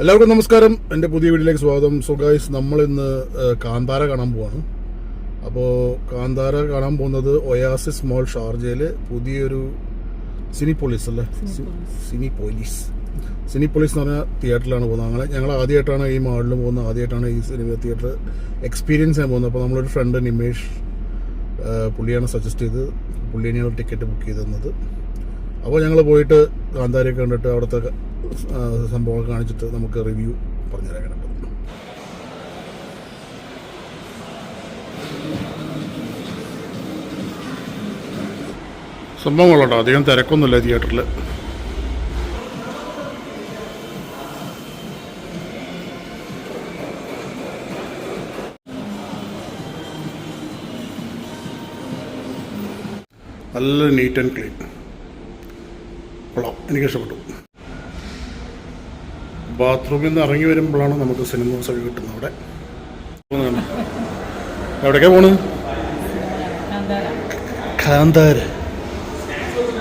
എല്ലാവർക്കും നമസ്കാരം. എൻ്റെ പുതിയ വീഡിയോയിലേക്ക് സ്വാഗതം. സോ ഗൈസ്, നമ്മളിന്ന് കാന്താര കാണാൻ പോവാണ്. അപ്പോൾ കാന്താര കാണാൻ പോകുന്നത് ഒയാസിസ് മോൾ ഷാർജയിൽ പുതിയൊരു സിനിപോളിസ് അല്ലേ, സിനിപോളിസ് എന്ന് പറഞ്ഞ തിയേറ്ററിലാണ് പോകുന്നത്. ഞങ്ങൾ ആദ്യമായിട്ടാണ് ഈ മാളിൽ പോകുന്നത്, ആദ്യമായിട്ടാണ് ഈ സിനിമ തിയേറ്റർ എക്സ്പീരിയൻസ് ചെയ്യാൻ പോകുന്നത്. അപ്പോൾ നമ്മളൊരു ഫ്രണ്ട് നിമേഷ്, പുള്ളിയാണ് സജസ്റ്റ് ചെയ്ത്, പുള്ളിയാണ് ടിക്കറ്റ് ബുക്ക് ചെയ്ത് തന്നത്. അപ്പോൾ ഞങ്ങൾ പോയിട്ട് കാന്താരയൊക്കെ കണ്ടിട്ട് അവിടുത്തെ സംഭവങ്ങൾ കാണിച്ചിട്ട് നമുക്ക് റിവ്യൂ പറഞ്ഞു തരാൻ. സംഭവങ്ങളുണ്ടോ, അധികം തിരക്കൊന്നുമില്ല തിയേറ്ററിൽ. നല്ല നീറ്റ് ആൻഡ് ക്ലീൻ, കൊള്ളാം, എനിക്ക് ഇഷ്ടപ്പെട്ടു. ബാത്റൂമിൽ നിന്ന് ഇറങ്ങി വരുമ്പോഴാണ് നമുക്ക് സിനിമ ഒക്കെ കിട്ടുന്നത്. അവിടെ എവിടേക്കാ പോണ്? കാന്താര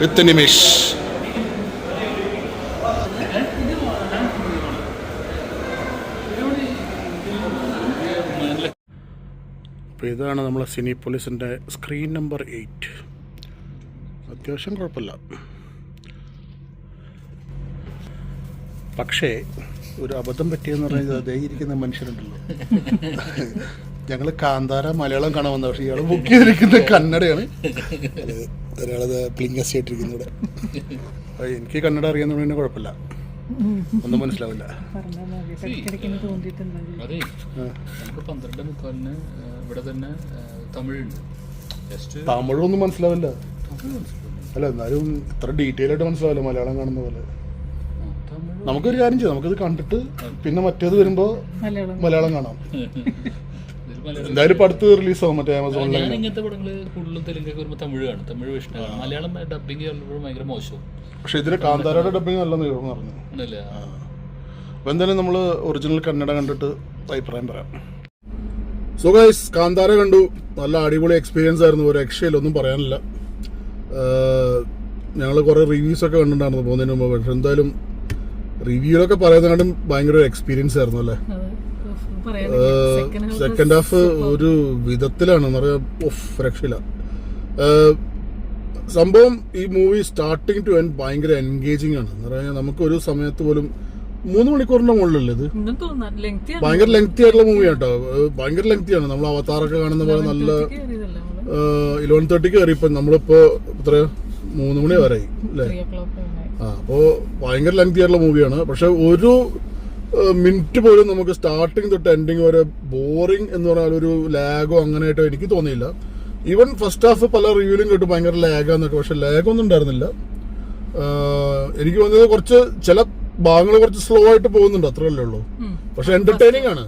വിത്ത് നിമേഷ്. അപ്പോൾ ഇതാണ് നമ്മളെ സിനിപോളിസിൻ്റെ സ്ക്രീൻ നമ്പർ 8. അത്യാവശ്യം കുഴപ്പമില്ല. പക്ഷേ ഒരു അബദ്ധം പറ്റിയെന്ന് പറഞ്ഞാൽ അതേ ഇരിക്കുന്ന മനുഷ്യരുണ്ടല്ലോ, ഞങ്ങൾ കാന്താര മലയാളം കാണാൻ വന്ന, പക്ഷേ ഇയാൾ ബുക്ക് ചെയ്തിരിക്കുന്ന കന്നഡയാണ്. ഒരാളത് പ്ലിങ്കസി ആയിട്ടിരിക്കുന്നത് ഇവിടെ. എനിക്ക് കന്നഡ അറിയാമെന്ന് പറഞ്ഞാൽ കുഴപ്പമില്ല, ഒന്നും മനസ്സിലാവില്ല. തമിഴൊന്നും മനസ്സിലാവില്ല. അല്ല, എന്നാലും ഇത്ര ഡീറ്റെയിൽ ആയിട്ട് മനസ്സിലാവില്ല മലയാളം കാണുന്ന പോലെ. നമുക്കൊരു കാര്യം ചെയ്യാം, നമുക്കിത് കണ്ടിട്ട് പിന്നെ മറ്റേത് വരുമ്പോൾ മലയാളം കാണാം. എന്തായാലും ഇപ്പം അടുത്ത് റിലീസ് ആവും മറ്റേ ആമസോണിൽ. ഇങ്ങനത്തെ പടങ്ങൾ കൂടുതലും തെലുങ്കൊക്കെ വരുമ്പോൾ തമിഴ് കാണും, തമിഴ് ഇഷ്ടമാണ്. മലയാളം ഡബിങ് ചെയ്യുമ്പോൾ ഭയങ്കര മോശം. പക്ഷെ ഇതിന് കാന്താരയുടെ ഡബിങ് നല്ലെന്ന് പറഞ്ഞു. അപ്പോൾ എന്തായാലും നമ്മൾ ഒറിജിനൽ കന്നഡ കണ്ടിട്ട് അഭിപ്രായം പറയാം. സോ ഗൈസ്, കാന്താര കണ്ടു, നല്ല അടിപൊളി എക്സ്പീരിയൻസ് ആയിരുന്നു, ഒരു രക്ഷയില്ല, ഒന്നും പറയാനില്ല. ഞങ്ങൾ കുറേ റിവ്യൂസൊക്കെ കണ്ടിട്ടുണ്ടായിരുന്നു പോകുന്നതിന് മുമ്പ്. പക്ഷെ എന്തായാലും റിവ്യൂലൊക്കെ പറയുന്നതിനായിട്ടും ഭയങ്കര ഒരു എക്സ്പീരിയൻസ് ആയിരുന്നു അല്ലേ. സെക്കൻഡ് ഹാഫ് ഒരു വിധത്തിലാണ് എന്ന് പറയാം, രക്ഷയില്ല. സംഭവം ഈ മൂവി സ്റ്റാർട്ടിങ് ടു എൻഡ് ഭയങ്കര എൻഗേജിങ് ആണ് എന്ന് പറഞ്ഞാൽ നമുക്കൊരു സമയത്ത് പോലും 3 മണിക്കൂറിന്റെ മുകളിലല്ലേ ഇത്. ഭയങ്കര ലെങ്തി ആയിട്ടുള്ള മൂവിയാണ് കേട്ടോ, ഭയങ്കര ലെങ്തിയാണ്. നമ്മൾ അവതാറൊക്കെ കാണുന്ന പോലെ നല്ല 11:30 കയറിയപ്പോ നമ്മളിപ്പോ എത്ര 3 മണി വരെ അല്ലേ. അപ്പോൾ ഭയങ്കര ലെങ്തി ആയിട്ടുള്ള മൂവിയാണ്. പക്ഷെ ഒരു മിനിറ്റ് പോലും നമുക്ക് സ്റ്റാർട്ടിങ് തൊട്ട് എൻഡിങ് വരെ ബോറിംഗ് എന്ന് പറഞ്ഞാൽ ഒരു ലാഗോ അങ്ങനെയായിട്ടോ എനിക്ക് തോന്നിയില്ല. ഈവൻ ഫസ്റ്റ് ഹാഫ് പല റിവ്യൂലും കേട്ടു ഭയങ്കര ലാഗാന്നൊക്കെ, പക്ഷെ ലാഗൊന്നും ഉണ്ടായിരുന്നില്ല. എനിക്ക് തോന്നിയത് കുറച്ച് ചില ഭാഗങ്ങൾ കുറച്ച് സ്ലോ ആയിട്ട് പോകുന്നുണ്ട്, അത്രയല്ലേ ഉള്ളൂ. പക്ഷെ എന്റർടൈനിങ് ആണ്,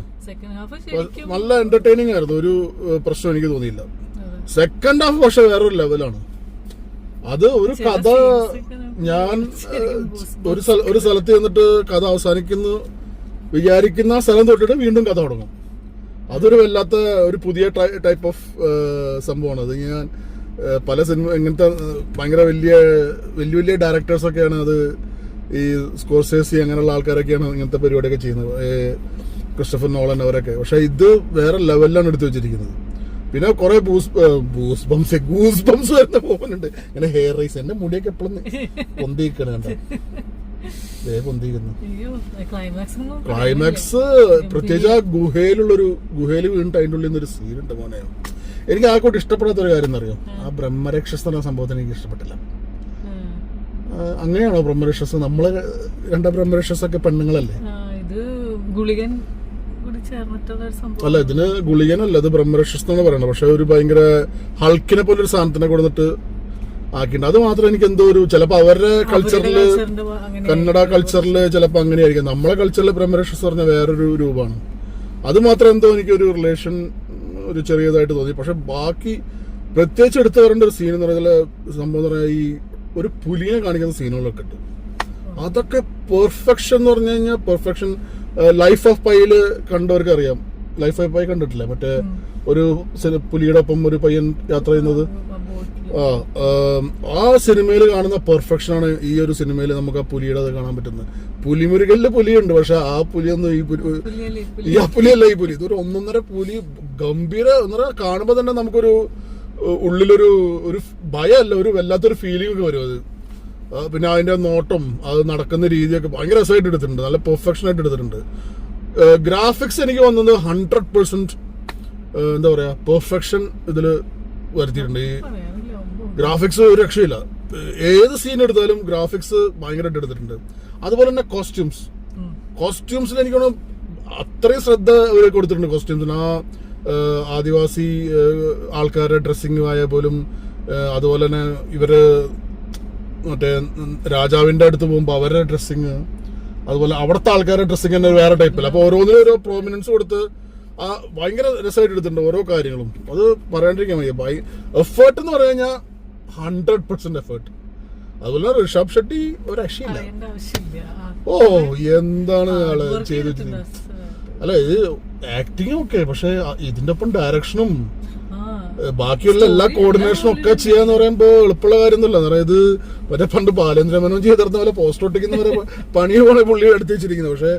നല്ല എന്റർടൈനിങ് ആയിരുന്നു, ഒരു പ്രശ്നം എനിക്ക് തോന്നിയില്ല. സെക്കൻഡ് ഹാഫ് പക്ഷെ വേറൊരു ലെവലാണ്. അത് ഒരു കഥ, ഞാൻ ഒരു സ്ഥലത്ത് ചെന്നിട്ട് കഥ അവസാനിക്കുന്നു വിചാരിക്കുന്ന സ്ഥലം തൊട്ടിട്ട് വീണ്ടും കഥ തുടങ്ങും. അതൊരു വല്ലാത്ത ഒരു പുതിയ ടൈപ്പ് ഓഫ് സംഭവമാണ്. അത് ഞാൻ പല സിനിമ ഇങ്ങനത്തെ ഭയങ്കര വലിയ ഡയറക്ടേഴ്സൊക്കെയാണ്, അത് ഈ സ്കോർസേസി അങ്ങനെയുള്ള ആൾക്കാരൊക്കെയാണ് ഇങ്ങനത്തെ പരിപാടിയൊക്കെ ചെയ്യുന്നത്, ക്രിസ്റ്റഫർ നോളൻ അവരൊക്കെ. പക്ഷെ ഇത് വേറെ ലെവലിലാണ് എടുത്തു വെച്ചിരിക്കുന്നത്. പിന്നെ കുറെ ഗൂസ് ബംസ് വരുന്ന പോകുന്നുണ്ട്, ഇങ്ങനെ ഹെയർ റൈസ്. എന്റെ മുടിയൊക്കെ എപ്പോഴും പൊന്തിക്കണം, കണ്ടോ പൊന്തിക്കുന്നു. ക്ലൈമാക്സ് പ്രത്യേകിച്ച് ആ ഗുഹയിൽ വീണിട്ട് അതിൻ്റെ ഉള്ളിൽ നിന്നൊരു സീനുണ്ട് മോനെ. എനിക്ക് ആക്കോട്ട് ഇഷ്ടപ്പെടാത്തൊരു കാര്യം എന്നറിയാം, ആ ബ്രഹ്മരക്ഷസ് എന്ന സംഭവത്തിന് എനിക്ക് ഇഷ്ടപ്പെട്ടില്ല. അങ്ങനെയാണോ ബ്രഹ്മരക്ഷസ്? നമ്മള് കണ്ട ബ്രഹ്മരക്ഷസൊക്കെ പെണ്ണുങ്ങളല്ലേ? അല്ല, ഇതിന് ഗുളികനല്ല, ഇത് ബ്രഹ്മരക്ഷസ് എന്നാണ് പറയുന്നത്. പക്ഷെ ഒരു ഭയങ്കര ഹൾക്കിനെ പോലെ ഒരു സാധനത്തിനെ കൊടുത്തിട്ട് ആക്കിണ്ട്. അത് മാത്രം എനിക്ക് എന്തോ ഒരു, ചിലപ്പോ അവരുടെ കൾച്ചറില്, കന്നഡ കൾച്ചറില് ചിലപ്പോ അങ്ങനെയായിരിക്കും. നമ്മളെ കൾച്ചറിൽ ബ്രഹ്മരക്ഷസ് പറഞ്ഞ വേറൊരു രൂപമാണ്. അത് മാത്രം എന്തോ എനിക്കൊരു റിലേഷൻ ഒരു ചെറിയതായിട്ട് തോന്നി. പക്ഷെ ബാക്കി പ്രത്യേകിച്ച് എടുത്തു വരേണ്ട ഒരു സീൻ എന്ന് പറയുന്ന സംഭവം എന്ന് പറഞ്ഞാൽ ഈ ഒരു പുലിയെ കാണിക്കുന്ന സീനുകളൊക്കെ ഉണ്ട്. അതൊക്കെ പെർഫെക്ഷൻ എന്ന് പറഞ്ഞു കഴിഞ്ഞാൽ പെർഫെക്ഷൻ. ലൈഫ് ഓഫ് പൈയില് കണ്ടവർക്ക് അറിയാം, ലൈഫ് ഓഫ് പൈ കണ്ടിട്ടില്ലേ, മറ്റേ ഒരു പുലിയുടെ ഒപ്പം ഒരു പയ്യൻ യാത്ര ചെയ്യുന്നത്. ആ സിനിമയിൽ കാണുന്ന പെർഫെക്ഷനാണ് ഈ ഒരു സിനിമയിൽ നമുക്ക് ആ പുലിയുടെ കാണാൻ പറ്റുന്നത്. പുലിമുരുകലില് പുലിയുണ്ട്, പക്ഷെ ആ പുലിയൊന്നും ഈ പുലിയല്ല. ഈ പുലി ഇതൊരു 1.5 പുലി, ഗംഭീര കാണുമ്പോ തന്നെ നമുക്കൊരു ഉള്ളിലൊരു ഭയമല്ല, ഒരു വല്ലാത്തൊരു ഫീലിംഗ് ഒക്കെ വരും അത്. പിന്നെ അതിന്റെ നോട്ടം, അത് നടക്കുന്ന രീതിയൊക്കെ ഭയങ്കര രസമായിട്ട് എടുത്തിട്ടുണ്ട്, നല്ല പെർഫെക്ഷൻ ആയിട്ട് എടുത്തിട്ടുണ്ട്. ഗ്രാഫിക്സ് എനിക്ക് വന്നത് 100% എന്താ പറയാ പെർഫെക്ഷൻ ഇതില് വരുത്തിയിട്ടുണ്ട്. ഈ ഗ്രാഫിക്സ് ഒരു രക്ഷയില്ല, ഏത് സീൻ എടുത്താലും ഗ്രാഫിക്സ് ഭയങ്കരമായിട്ട് എടുത്തിട്ടുണ്ട്. അതുപോലെ തന്നെ കോസ്റ്റ്യൂംസിൽ എനിക്ക് അത്രയും ശ്രദ്ധ കൊടുത്തിട്ടുണ്ട് കോസ്റ്റ്യൂംസിന്. ആ ആദിവാസി ആൾക്കാരുടെ ഡ്രസ്സിങ് ആയ പോലും, അതുപോലെ തന്നെ ഇവര് മറ്റേ രാജാവിന്റെ അടുത്ത് പോകുമ്പോൾ അവരുടെ ഡ്രസ്സിങ്, അതുപോലെ അവിടുത്തെ ആൾക്കാരുടെ ഡ്രസ്സിങ് തന്നെ വേറെ ടൈപ്പില്ല. അപ്പൊ ഓരോന്നിനും ഓരോ പ്രോമിനൻസ് കൊടുത്ത് ഭയങ്കര രസമായിട്ട് എടുത്തിട്ടുണ്ട് ഓരോ കാര്യങ്ങളും. അത് പറയാണ്ടിരിക്കാൻ വയ്യ. എഫേർട്ട് എന്ന് പറഞ്ഞു കഴിഞ്ഞാൽ 100% എഫേർട്ട്. അതുപോലെ ഋഷഭ് ഷെട്ടി ഒരു രക്ഷയില്ല. ഓ എന്താണ് ആള് ചെയ്തിട്ട്. അല്ല ഇത് ആക്ടിങ് ഒക്കെ, പക്ഷെ ഇതിന്റെ ഒപ്പം ഡയറക്ഷനും ബാക്കിയുള്ള എല്ലാ കോർഡിനേഷനും ഒക്കെ ചെയ്യാന്ന് പറയുമ്പോ എളുപ്പമുള്ള കാര്യമൊന്നുമില്ല. അതായത് മറ്റേ പണ്ട് ബാലേന്ദ്രമേനോൻ ചെയ്തിരുന്ന പോലെ പോസ്റ്റർ ഒട്ടിക്കുന്നവരെ പണിയുമാണ് പുള്ളി എടുത്ത് വെച്ചിരിക്കുന്നത്. പക്ഷെ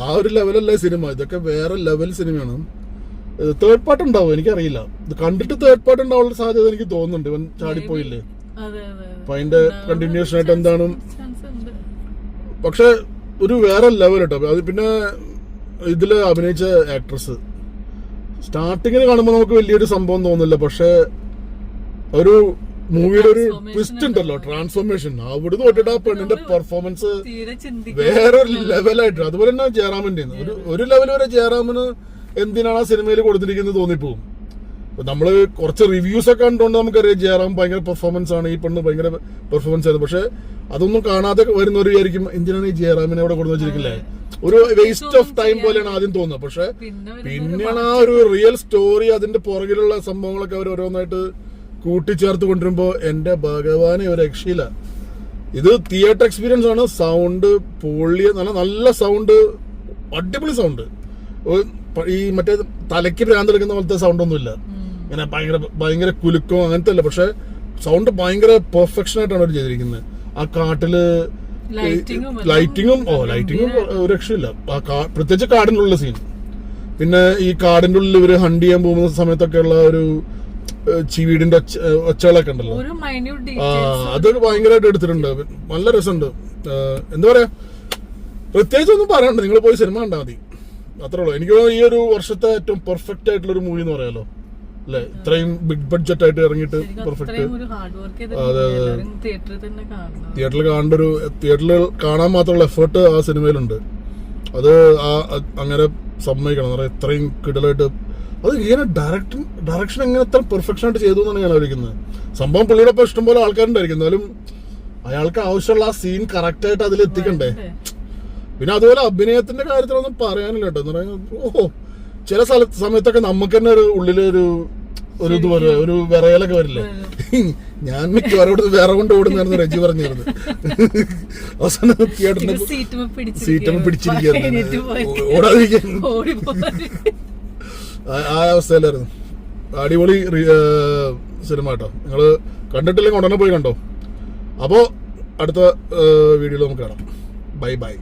ആ ഒരു ലെവലല്ല സിനിമ, ഇതൊക്കെ വേറെ ലെവൽ സിനിമയാണ്. തേർഡ് പാർട്ട് ഉണ്ടാവും എനിക്കറിയില്ല, ഇത് കണ്ടിട്ട് തേർഡ് പാർട്ട് ഉണ്ടാവാനുള്ള സാധ്യത എനിക്ക് തോന്നുന്നുണ്ട്. ഇവൻ ചാടിപ്പോയില്ലേ, അപ്പൊ അതിന്റെ കണ്ടിന്യൂഷൻ ആയിട്ട് എന്താണ്. പക്ഷെ ഒരു വേറെ ലെവൽ കേട്ടോ അത്. പിന്നെ ഇതില് അഭിനയിച്ച ആക്ട്രസ് സ്റ്റാർട്ടിങ്ങിൽ കാണുമ്പോൾ നമുക്ക് വലിയൊരു സംഭവം തോന്നില്ല, പക്ഷെ ഒരു മൂവിയുടെ ഒരു ട്വിസ്റ്റ് ഉണ്ടല്ലോ, ട്രാൻസ്ഫോർമേഷൻ, അവിടെ തൊട്ടിട്ട് ആ പെണ്ണിന്റെ പെർഫോമൻസ് വേറൊരു ലെവലായിട്ട്. അതുപോലെ തന്നെ ജയറാമിന്റെ ഒരു ലെവൽ വരെ ജയറാമിന് എന്തിനാണ് ആ സിനിമയിൽ കൊടുത്തിരിക്കുന്നത് തോന്നിപ്പോവും. നമ്മള് കുറച്ച് റിവ്യൂസ് ഒക്കെ കണ്ടുകൊണ്ട് നമുക്കറിയാം ജയറാം ഭയങ്കര പെർഫോമൻസ് ആണ്, ഈ പെണ്ണ് ഭയങ്കര പെർഫോമൻസ് ആയിരുന്നു. പക്ഷെ അതൊന്നും കാണാതെ വരുന്നവർ വിചാരിക്കും എന്തിനാണ് ഈ ജയറാമിനെ അവിടെ കൊടുത്തു വെച്ചിരിക്കില്ലേ, ഒരു വേസ്റ്റ് ഓഫ് ടൈം പോലെയാണ് ആദ്യം തോന്നുന്നത്. പക്ഷെ പിന്നെയാണ് ആ ഒരു റിയൽ സ്റ്റോറി, അതിന്റെ പുറകിലുള്ള സംഭവങ്ങളൊക്കെ അവർ ഓരോന്നായിട്ട് കൂട്ടിച്ചേർത്ത് കൊണ്ടുവരുമ്പോ എന്റെ ഭഗവാനെ ഒരു രക്ഷയില്ല. ഇത് തിയേറ്റർ എക്സ്പീരിയൻസ് ആണ്. സൗണ്ട് പൊള്ളിയ നല്ല സൗണ്ട്, അടിപൊളി സൗണ്ട്. ഈ മറ്റേ തലയ്ക്ക് ഭ്രാന്തെടുക്കുന്ന പോലത്തെ സൗണ്ട് ഒന്നുമില്ല, ഇങ്ങനെ ഭയങ്കര കുലുക്കോ അങ്ങനത്തെ അല്ല. പക്ഷെ സൗണ്ട് ഭയങ്കര പെർഫെക്ഷൻ ആയിട്ടാണ് അവർ ചെയ്തിരിക്കുന്നത്. ആ കാട്ടില് ലൈറ്റിങ്ങും ഒരു രക്ഷയില്ല. പ്രത്യേകിച്ച് കാടിന്റെ ഉള്ളിലെ സീൻ, പിന്നെ ഈ കാടിന്റെ ഉള്ളിൽ ഇവര് ഹണ്ട് ചെയ്യാൻ പോകുന്ന സമയത്തൊക്കെ ഉള്ള ഒരു ചീവീടിന്റെ ഒച്ചകളൊക്കെ ഉണ്ടല്ലോ, അതൊക്കെ ഭയങ്കരമായിട്ട് എടുത്തിട്ടുണ്ട്. നല്ല രസമുണ്ട്. എന്താ പറയാ, പ്രത്യേകിച്ച് ഒന്നും പറയണ്ട, നിങ്ങൾ പോയി സിനിമ കണ്ടാൽ മതി, അത്രേ ഉള്ളൂ. എനിക്ക് ഈ ഒരു വർഷത്തെ ഏറ്റവും പെർഫെക്റ്റ് ആയിട്ടുള്ള ഒരു മൂവി എന്ന് പറയാലോ അല്ലെ, ഇത്രയും ബിഗ് ബഡ്ജറ്റ് ആയിട്ട് ഇറങ്ങിയിട്ട് പെർഫെക്റ്റ്. അതെ തിയേറ്ററിൽ കാണാൻ മാത്രമുള്ള എഫേർട്ട് ആ സിനിമയിലുണ്ട്. അത് അങ്ങനെ സമ്മതിക്കണം. എന്ന് പറയാം ഇത്രയും കിടലായിട്ട് അത് ഇങ്ങനെ ഡയറക്ഷൻ എങ്ങനെ ഇത്ര പെർഫെക്ഷൻ ആയിട്ട് ചെയ്തു എന്നാണ് ഞാൻ ആലോചിക്കുന്നത്. സംഭവം പുള്ളിയുടെ ഒപ്പം ഇഷ്ടംപോലെ ആൾക്കാരുണ്ടായിരിക്കും, എന്നാലും അയാൾക്ക് ആവശ്യമുള്ള ആ സീൻ കറക്റ്റ് ആയിട്ട് അതിൽ എത്തിക്കണ്ടേ. പിന്നെ അതുപോലെ അഭിനയത്തിന്റെ കാര്യത്തിലൊന്നും പറയാനില്ല കേട്ടോ. എന്ന് പറയാൻ ചില സമയത്തൊക്കെ നമുക്ക് തന്നെ ഒരു ഉള്ളിലൊരു ഇതുപോലെ ഒരു വിറയലൊക്കെ വരില്ലേ. ഞാൻ മിക്കവാറും വേറെ കൊണ്ട് ഓടുന്നായിരുന്നു രജി പറഞ്ഞിരുന്നു. അവസാനം തിയേറ്ററിന്റെ സീറ്റമ്മ പിടിച്ചിരിക്കുന്നു, ഓടാതിരിക്കാൻ ആ അവസ്ഥയിലായിരുന്നു. അടിപൊളി സിനിമ കേട്ടോ. നിങ്ങള് കണ്ടിട്ടില്ലെങ്കിൽ ഉടനെ പോയി കണ്ടോ. അപ്പോ അടുത്ത വീഡിയോയിൽ നമുക്ക് കാണാം. Bye bye.